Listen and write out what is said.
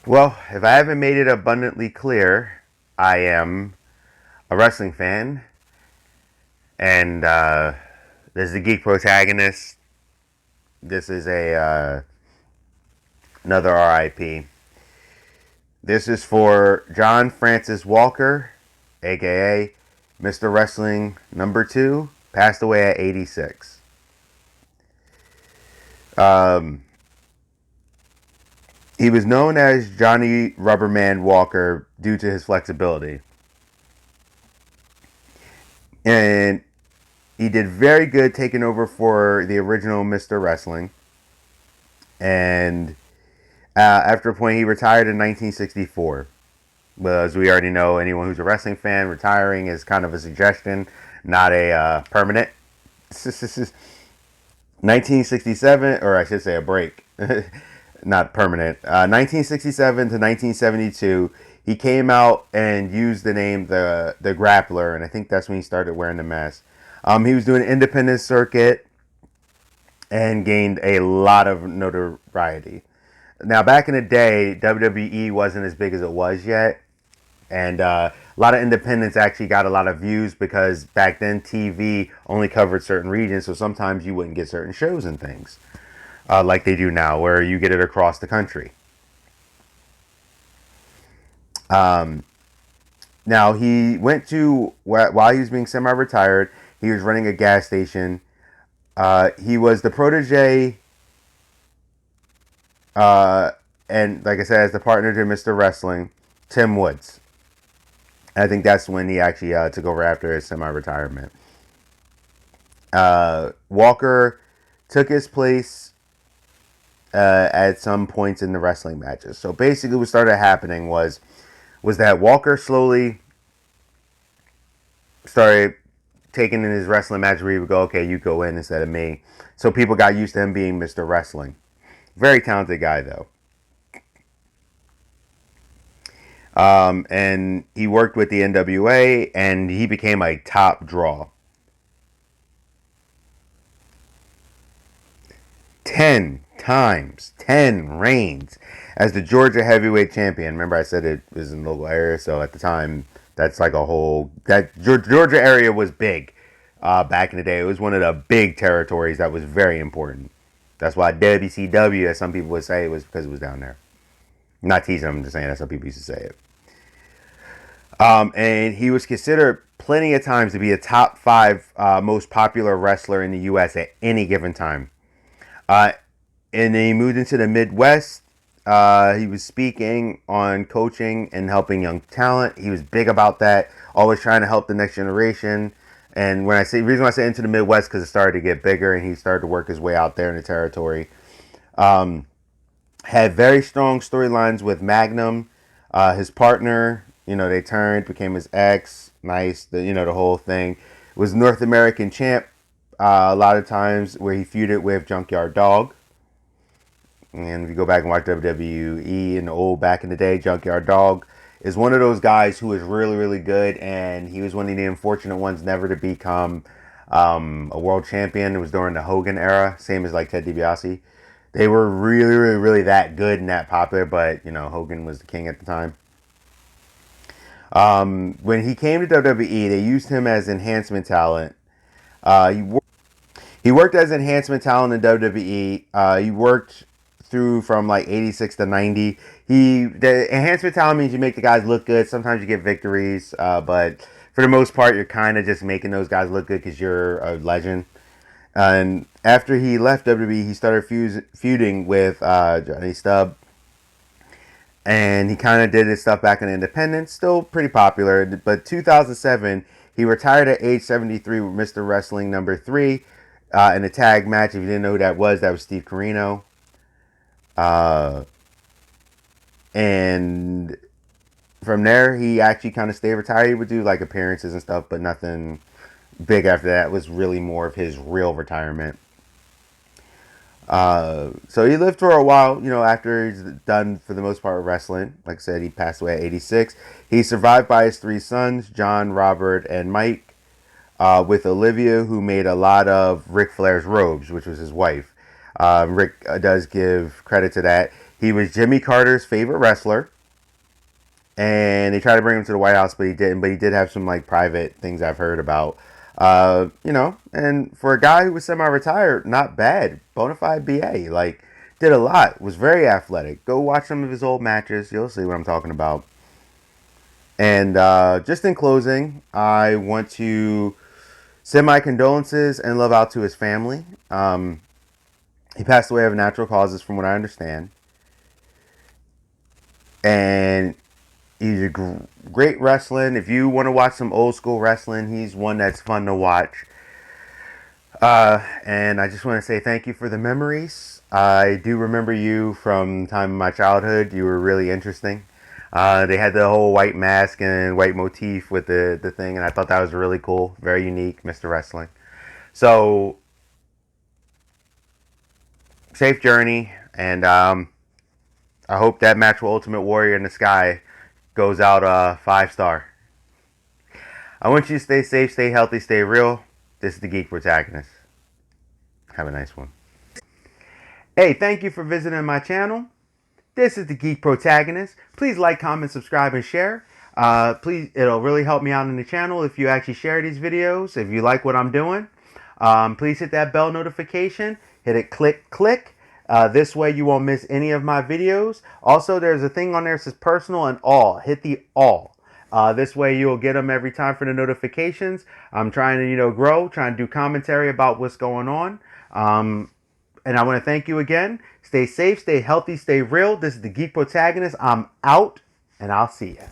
Well, if I haven't made it abundantly clear, I am a wrestling fan, and this is the Geek Protagonist. This is a another RIP. This is for John Francis Walker, aka Mr. Wrestling number 2, passed away at 86. Um, he was known as Johnny Rubberman Walker due to his flexibility. And he did very good taking over for the original Mr. Wrestling. And after a point, he retired in 1964. Well, as we already know, anyone who's a wrestling fan, retiring is kind of a suggestion, not a permanent. 1967, or I should say a break, not permanent. 1967 to 1972, he came out and used the name the Grappler, and I think that's when he started wearing the mask. He was doing an independent circuit and gained a lot of notoriety. Now, back in the day, WWE wasn't as big as it was yet, and a lot of independents actually got a lot of views because back then TV only covered certain regions, so sometimes you wouldn't get certain shows and things like they do now, where you get it across the country. Um, Now, he went to, while he was being semi retired, he was running a gas station. He was the protege, uh, and like I said, as the partner to Mr. Wrestling, Tim Woods. I think that's when he actually took over after his semi-retirement. Walker took his place at some points in the wrestling matches. So basically, what started happening was that Walker slowly started taking in his wrestling match where he would go, okay, you go in instead of me. So people got used to him being Mr. Wrestling. Very talented guy, though. And he worked with the NWA, and he became a top draw. 10 times, 10 reigns as the Georgia heavyweight champion. Remember, I said it was in the local area, so at the time, that's like a whole. That Georgia area was big back in the day. It was one of the big territories that was very important. That's why WCW, as some people would say, was because it was down there. I'm not teasing, I'm just saying that's how people used to say it. And he was considered plenty of times to be a top 5 most popular wrestler in the U.S. at any given time. Uh, and then he moved into the Midwest. He was speaking on coaching and helping young talent. He was big about that, always trying to help the next generation. And when I say, the reason why I say into the Midwest, because it started to get bigger and he started to work his way out there in the territory. Um, had very strong storylines with Magnum, his partner. You know, they turned, became his ex. Nice, the whole thing. Was North American champ a lot of times where he feuded with Junkyard Dog. And if you go back and watch WWE in the old back in the day, Junkyard Dog is one of those guys who is really, really good. And he was one of the unfortunate ones never to become a world champion. It was during the Hogan era, same as like Ted DiBiase. They were really, really, really that good and that popular, but Hogan was the king at the time. When he came to WWE, they used him as enhancement talent. Uh, he, he worked as enhancement talent in WWE. He worked through from like 86 to 90. The enhancement talent means you make the guys look good. Sometimes you get victories, but for the most part, you're kind of just making those guys look good because you're a legend. And after he left WWE, he started feuding with Johnny Stubb. And he kind of did his stuff back in Independence. Still pretty popular. But 2007, he retired at age 73 with Mr. Wrestling number 3 in a tag match. If you didn't know who that was Steve Corino. Uh, and from there, he actually kind of stayed retired. He would do like appearances and stuff, but nothing big after that. It was really more of his real retirement. So he lived for a while, after he's done for the most part with wrestling. Like I said, he passed away at 86. He's survived by his 3 sons, John, Robert, and Mike, with Olivia, who made a lot of Ric Flair's robes, which was his wife. Rick does give credit to that. He was Jimmy Carter's favorite wrestler, and they tried to bring him to the White House, but he didn't. But he did have some like private things I've heard about. And for a guy who was semi-retired, not bad. Bonafide BA, like did a lot. Was very athletic. Go watch some of his old matches. You'll see what I'm talking about. And just in closing, I want to send my condolences and love out to his family. He passed away of natural causes, from what I understand. And he's a great wrestling. If you want to watch some old school wrestling, he's one that's fun to watch. And I just want to say thank you for the memories. I do remember you from the time of my childhood. You were really interesting. They had the whole white mask and white motif with the thing, and I thought that was really cool. Very unique, Mr. Wrestling. So, safe journey, and I hope that match with Ultimate Warrior in the Sky goes out 5-star. I want you to stay safe, stay healthy, stay real. This is the Geek Protagonist. Have a nice one. Hey, thank you for visiting my channel. This is the Geek Protagonist. Please like, comment, subscribe, and share. Please, it'll really help me out in the channel if you actually share these videos. If you like what I'm doing, please hit that bell notification. Hit it, click. This way you won't miss any of my videos. Also, there's a thing on there that says personal and all. Hit the all. This way you'll get them every time for the notifications. I'm trying to, grow, trying to do commentary about what's going on. And I want to thank you again. Stay safe, stay healthy, stay real. This is the Geek Protagonist. I'm out, and I'll see you.